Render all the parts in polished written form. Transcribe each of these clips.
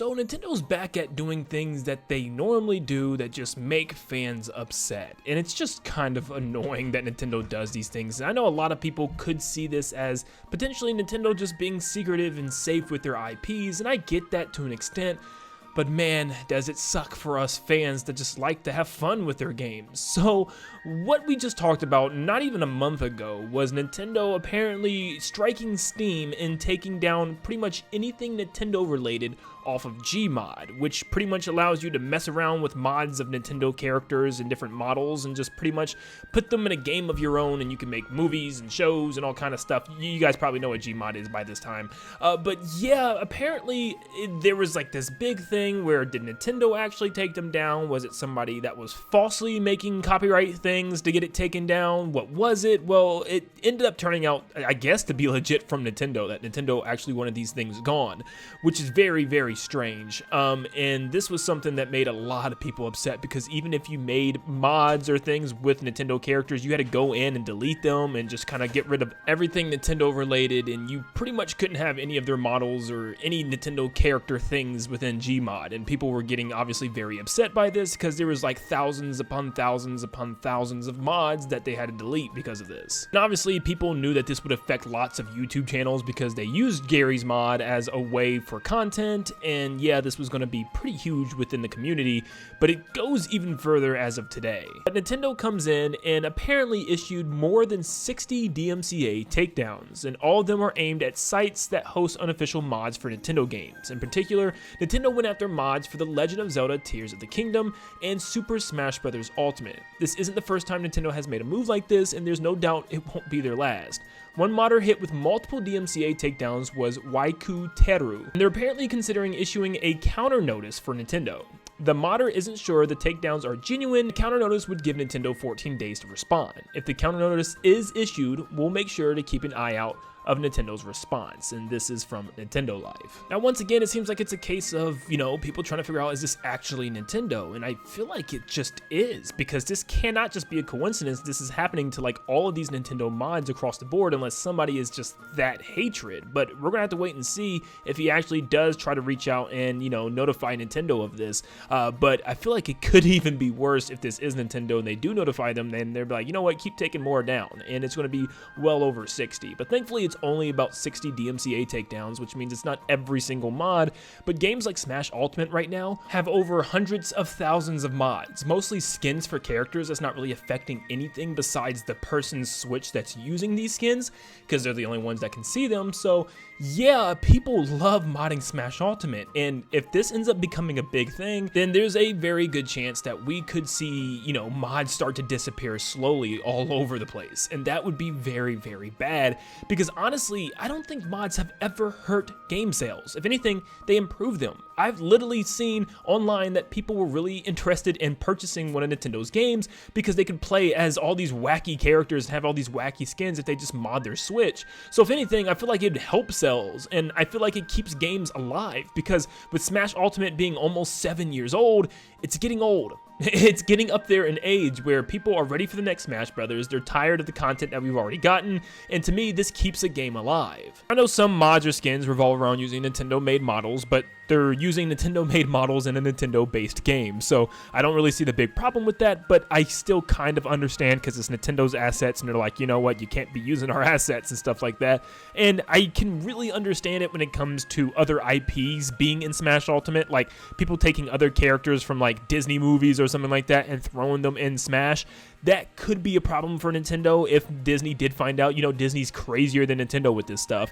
So Nintendo's back at doing things that they normally do that just make fans upset. And it's just kind of annoying that Nintendo does these things. And I know a lot of people could see this as potentially Nintendo just being secretive and safe with their IPs, and I get that to an extent. But man, does it suck for us fans that just like to have fun with their games. So what we just talked about not even a month ago was Nintendo apparently striking Steam and taking down pretty much anything Nintendo related off of GMod, which pretty much allows you to mess around with mods of Nintendo characters and different models and just pretty much put them in a game of your own, and you can make movies and shows and all kind of stuff. You guys probably know what GMod is by this time. But yeah, apparently there was like this big thing where did Nintendo actually take them down? Was it somebody that was falsely making copyright things to get it taken down? What was it? Well, it ended up turning out, I guess, to be legit from Nintendo, that Nintendo actually wanted these things gone, which is very, very strange. And this was something that made a lot of people upset, because even if you made mods or things with Nintendo characters, you had to go in and delete them and just kind of get rid of everything Nintendo related, and you pretty much couldn't have any of their models or any Nintendo character things within GMod. And people were getting obviously very upset by this, because there was like thousands upon thousands upon thousands of mods that they had to delete because of this. And obviously people knew that this would affect lots of YouTube channels because they used Gary's mod as a way for content, and yeah, this was going to be pretty huge within the community, but it goes even further as of today. But Nintendo comes in and apparently issued more than 60 DMCA takedowns, and all of them are aimed at sites that host unofficial mods for Nintendo games. In particular, Nintendo went after mods for The Legend of Zelda Tears of the Kingdom and Super Smash Bros. Ultimate. This isn't the first time Nintendo has made a move like this, and there's no doubt it won't be their last. One modder hit with multiple DMCA takedowns was Waiku Teru, and they're apparently considering issuing a counter notice for Nintendo. The modder isn't sure the takedowns are genuine. The counter notice would give Nintendo 14 days to respond. If the counter notice is issued, we'll make sure to keep an eye out of Nintendo's response, and this is from Nintendo Live. Now, once again, it seems like it's a case of, people trying to figure out, is this actually Nintendo? And I feel like it just is, because this cannot just be a coincidence. This is happening to like all of these Nintendo mods across the board, unless somebody is just that hatred. But we're gonna have to wait and see if he actually does try to reach out and, notify Nintendo of this. But I feel like it could even be worse if this is Nintendo and they do notify them, then they're like, you know what, keep taking more down. And it's gonna be well over 60. But thankfully, it's only about 60 DMCA takedowns, which means it's not every single mod, but games like Smash Ultimate right now have over hundreds of thousands of mods, mostly skins for characters that's not really affecting anything besides the person's Switch that's using these skins, because they're the only ones that can see them. So yeah, people love modding Smash Ultimate, and if this ends up becoming a big thing, then there's a very good chance that we could see, mods start to disappear slowly all over the place, and that would be very, very bad, because honestly, I don't think mods have ever hurt game sales. If anything, they improve them. I've literally seen online that people were really interested in purchasing one of Nintendo's games because they could play as all these wacky characters and have all these wacky skins if they just mod their Switch. So if anything, I feel like it'd help sales, and I feel like it keeps games alive, because with Smash Ultimate being almost 7 years old, it's getting old. It's getting up there in age where people are ready for the next Smash Brothers. They're tired of the content that we've already gotten, and to me, this keeps a game alive. I know some mods or skins revolve around using Nintendo-made models, but they're using Nintendo-made models in a Nintendo-based game, so I don't really see the big problem with that, but I still kind of understand, because it's Nintendo's assets, and they're like, you know what, you can't be using our assets and stuff like that, and I can really understand it when it comes to other IPs being in Smash Ultimate, like people taking other characters from like Disney movies or something like that and throwing them in Smash. That could be a problem for Nintendo if Disney did find out. Disney's crazier than Nintendo with this stuff.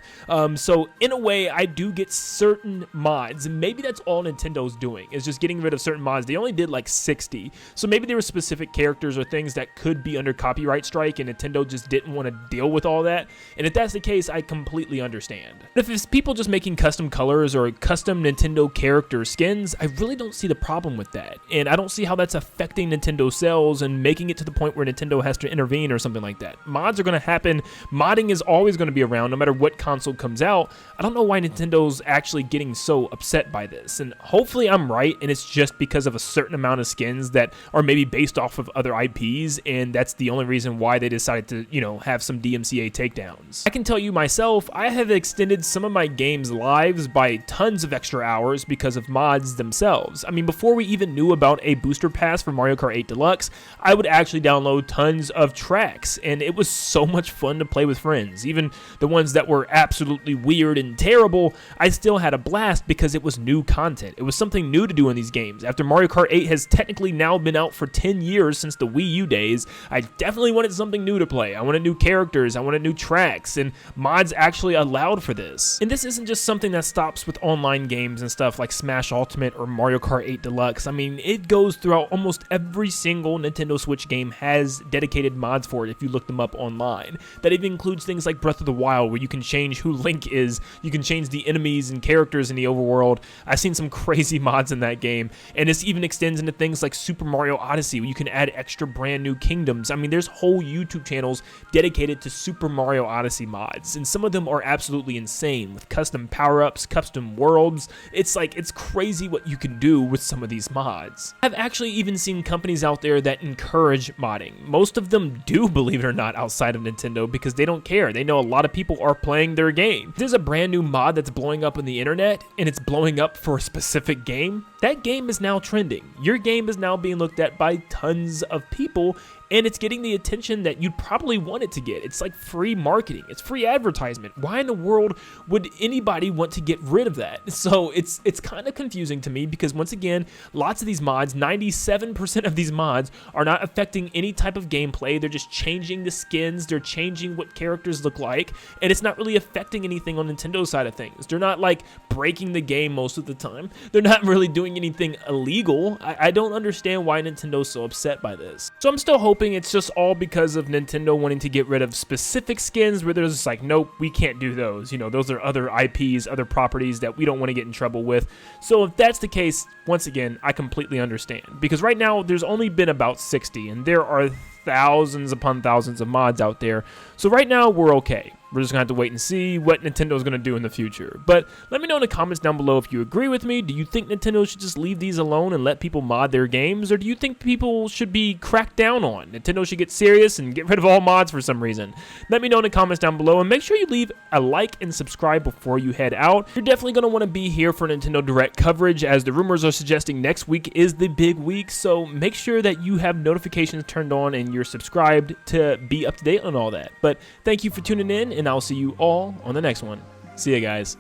So in a way, I do get certain mods, and maybe that's all Nintendo's doing, is just getting rid of certain mods. They only did like 60. So maybe there were specific characters or things that could be under copyright strike, and Nintendo just didn't want to deal with all that. And if that's the case, I completely understand. But if it's people just making custom colors or custom Nintendo character skins, I really don't see the problem with that. And I don't see how that's affecting Nintendo sales and making it to the point where Nintendo has to intervene or something like that. Mods are going to happen. Modding is always going to be around no matter what console comes out. I don't know why Nintendo's actually getting so upset by this, and hopefully I'm right and it's just because of a certain amount of skins that are maybe based off of other IPs, and that's the only reason why they decided to, you know, have some DMCA takedowns. I can tell you myself, I have extended some of my games' lives by tons of extra hours because of mods themselves. I mean, before we even knew about a booster pass for Mario Kart 8 Deluxe, I would actually download tons of tracks, and it was so much fun to play with friends. Even the ones that were absolutely weird and terrible, I still had a blast because it was new content. It was something new to do in these games. After Mario Kart 8 has technically now been out for 10 years since the Wii U days, I definitely wanted something new to play. I wanted new characters, I wanted new tracks, and mods actually allowed for this. And this isn't just something that stops with online games and stuff like Smash Ultimate or Mario Kart 8 Deluxe. I mean, it goes throughout almost every single Nintendo Switch game has dedicated mods for it if you look them up online. That even includes things like Breath of the Wild, where you can change who Link is, you can change the enemies and characters in the overworld. I've seen some crazy mods in that game, and this even extends into things like Super Mario Odyssey, where you can add extra brand new kingdoms. I mean, there's whole YouTube channels dedicated to Super Mario Odyssey mods, and some of them are absolutely insane with custom power-ups, custom worlds. It's crazy what you can do with some of these mods. I've actually even seen companies out there that encourage modding. Most of them do, believe it or not, outside of Nintendo, because they don't care. They know a lot of people are playing their game. If there's a brand new mod that's blowing up on the internet, and it's blowing up for a specific game, that game is now trending. Your game is now being looked at by tons of people, and it's getting the attention that you'd probably want it to get. It's like free marketing. It's free advertisement. Why in the world would anybody want to get rid of that? So it's kind of confusing to me because, once again, lots of these mods, 97% of these mods, are not affecting any type of gameplay. They're just changing the skins. They're changing what characters look like, and it's not really affecting anything on Nintendo's side of things. They're not like breaking the game most of the time. They're not really doing anything illegal. I don't understand why Nintendo's so upset by this. So I'm still hoping it's just all because of Nintendo wanting to get rid of specific skins where there's just like, nope, we can't do those. You know, those are other IPs, other properties that we don't want to get in trouble with. So if that's the case, once again, I completely understand. Because right now, there's only been about 60, and there are thousands upon thousands of mods out there. So right now, we're okay. We're just going to have to wait and see what Nintendo's going to do in the future. But let me know in the comments down below if you agree with me. Do you think Nintendo should just leave these alone and let people mod their games? Or do you think people should be cracked down on? Nintendo should get serious and get rid of all mods for some reason? Let me know in the comments down below. And make sure you leave a like and subscribe before you head out. You're definitely going to want to be here for Nintendo Direct coverage, as the rumors are suggesting next week is the big week. So make sure that you have notifications turned on and you're subscribed to be up to date on all that. But thank you for tuning in, and I'll see you all on the next one. See ya, guys.